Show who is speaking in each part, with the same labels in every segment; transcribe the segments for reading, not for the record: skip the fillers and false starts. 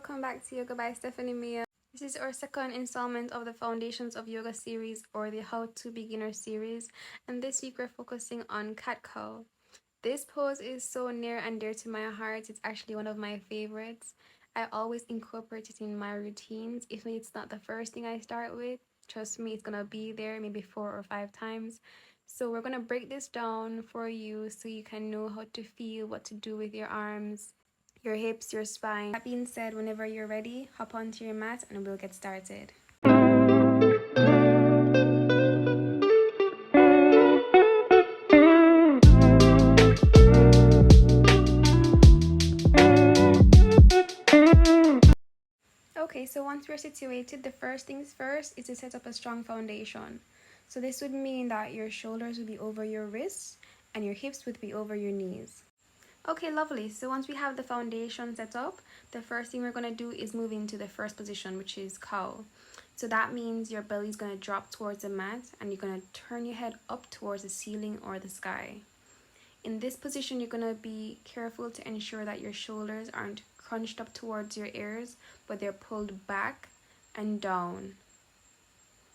Speaker 1: welcome back to Yoga by Stephanie Mía. This is our second installment of the Foundations of Yoga series, or the How to Beginner series, and this week we're focusing on cat-cow. This pose is so near and dear to my heart. It's actually one of my favorites. I always incorporate it in my routines, even if it's not the first thing I start with. Trust me, it's gonna be there maybe 4 or 5 times. So we're gonna break this down for you so you can know how to feel, what to do with your arms, your hips, your spine. That being said, whenever you're ready, hop onto your mat and we'll get started. Okay, so once we're situated, the first things first is to set up a strong foundation. So this would mean that your shoulders would be over your wrists and your hips would be over your knees. Okay, lovely. So once we have the foundation set up, the first thing we're going to do is move into the first position, which is cow. So that means your belly is going to drop towards the mat and you're going to turn your head up towards the ceiling or the sky. In this position, you're going to be careful to ensure that your shoulders aren't crunched up towards your ears, but they're pulled back and down,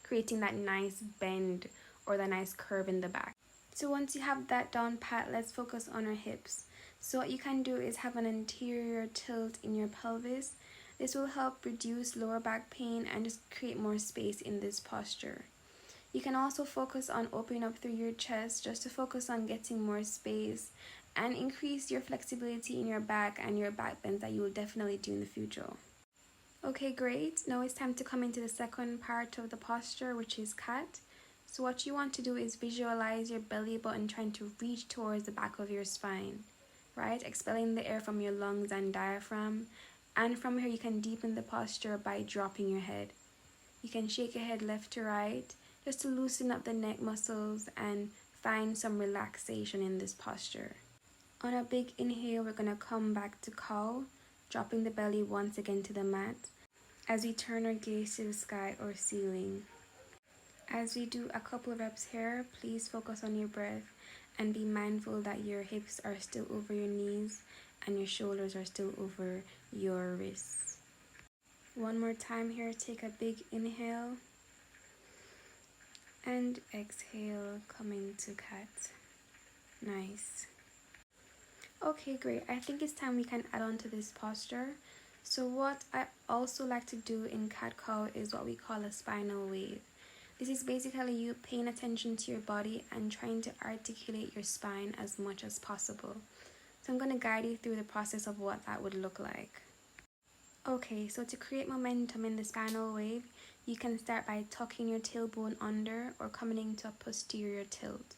Speaker 1: creating that nice bend or that nice curve in the back. So once you have that down pat, let's focus on our hips. So what you can do is have an anterior tilt in your pelvis. This will help reduce lower back pain and just create more space in this posture. You can also focus on opening up through your chest just to focus on getting more space and increase your flexibility in your back and your back bends that you will definitely do in the future. Okay, great. Now it's time to come into the second part of the posture, which is cat. So what you want to do is visualize your belly button trying to reach towards the back of your spine, right? Expelling the air from your lungs and diaphragm. And from here, you can deepen the posture by dropping your head. You can shake your head left to right just to loosen up the neck muscles and find some relaxation in this posture. On a big inhale, we're going to come back to cow, dropping the belly once again to the mat as we turn our gaze to the sky or ceiling. As we do a couple of reps here, please focus on your breath and be mindful that your hips are still over your knees and your shoulders are still over your wrists. One more time here, take a big inhale and exhale, coming to cat. Nice. Okay, great. I think it's time we can add on to this posture. So what I also like to do in cat-cow is what we call a spinal wave. This is basically you paying attention to your body and trying to articulate your spine as much as possible. So I'm going to guide you through the process of what that would look like. Okay, so to create momentum in the spinal wave, you can start by tucking your tailbone under or coming into a posterior tilt.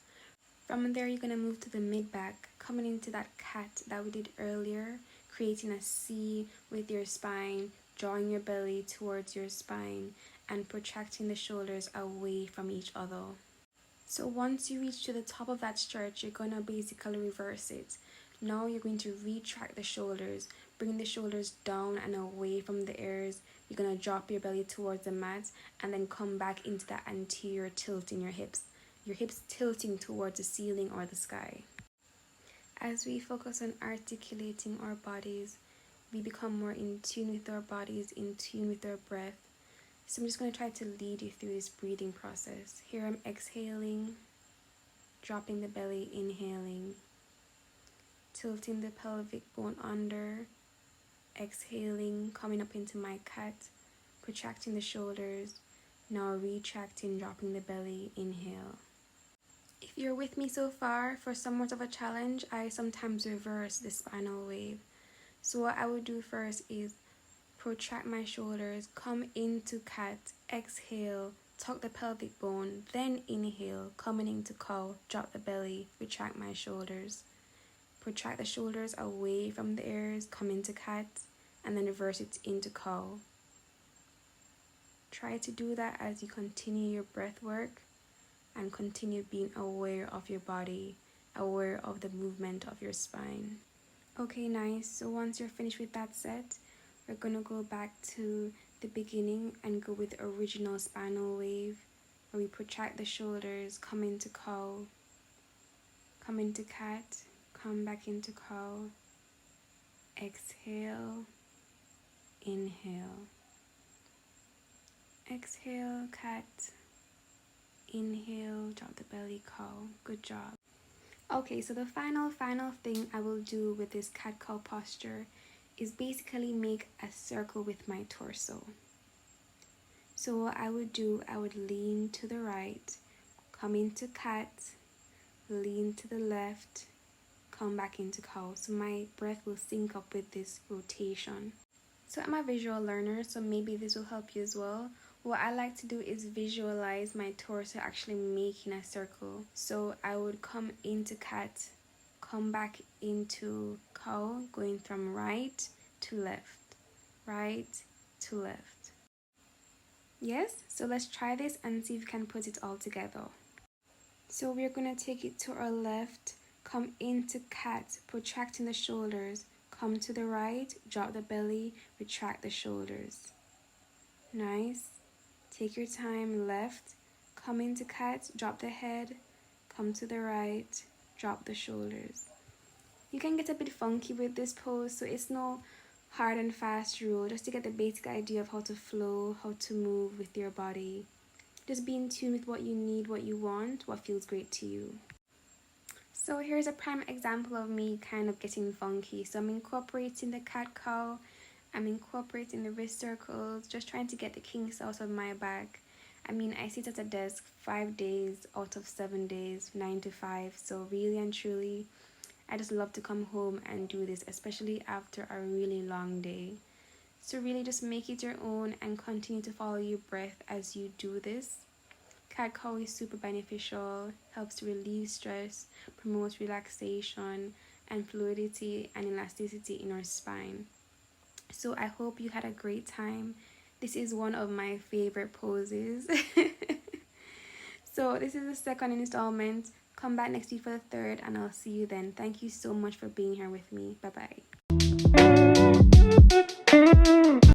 Speaker 1: From there, you're going to move to the mid-back, coming into that cat that we did earlier, creating a C with your spine, drawing your belly towards your spine, and protracting the shoulders away from each other. So once you reach to the top of that stretch, you're going to basically reverse it. Now you're going to retract the shoulders, bring the shoulders down and away from the ears. You're going to drop your belly towards the mat and then come back into that anterior tilt in your hips tilting towards the ceiling or the sky. As we focus on articulating our bodies, we become more in tune with our bodies, in tune with our breath. So I'm just going to try to lead you through this breathing process. Here I'm exhaling, dropping the belly, inhaling, tilting the pelvic bone under, exhaling, coming up into my cat, protracting the shoulders, now retracting, dropping the belly, inhale. If you're with me so far, for somewhat of a challenge, I sometimes reverse the spinal wave. So what I would do first is protract my shoulders, come into cat, exhale, tuck the pelvic bone, then inhale, coming into cow, drop the belly, retract my shoulders. Protract the shoulders away from the ears, come into cat, and then reverse it into cow. Try to do that as you continue your breath work and continue being aware of your body, aware of the movement of your spine. Okay, nice. So once you're finished with that set, we're going to go back to the beginning and go with the original spinal wave, where we protract the shoulders, come into cow, come into cat, come back into cow, exhale, inhale, exhale, cat, inhale, drop the belly, cow. Good job. Okay, so the final thing I will do with this cat-cow posture is basically make a circle with my torso. So what I would do, I would lean to the right, come into cat, lean to the left, come back into cow. So my breath will sync up with this rotation. So I'm a visual learner, so maybe this will help you as well. What I like to do is visualize my torso actually making a circle. So I would come into cat, come back into cow, going from right to left, right to left. Yes, so let's try this and see if we can put it all together. So we're going to take it to our left, come into cat, protracting the shoulders, come to the right, drop the belly, retract the shoulders. Nice. Take your time, left, come into cat, drop the head, come to the right, drop the shoulders. You can get a bit funky with this pose, so it's no hard and fast rule, just to get the basic idea of how to flow, how to move with your body. Just be in tune with what you need, what you want, what feels great to you. So here's a prime example of me kind of getting funky. So I'm incorporating the cat-cow, I'm incorporating the wrist circles, just trying to get the kinks out of my back. I mean, I sit at a desk 5 days out of 7 days, 9 to 5. So really and truly, I just love to come home and do this, especially after a really long day. So really just make it your own and continue to follow your breath as you do this. Cat-cow is super beneficial, helps to relieve stress, promotes relaxation and fluidity and elasticity in our spine. So I hope you had a great time. This is one of my favorite poses. So this is the second installment. Come back next week for the third and I'll see you then. Thank you so much for being here with me. Bye-bye.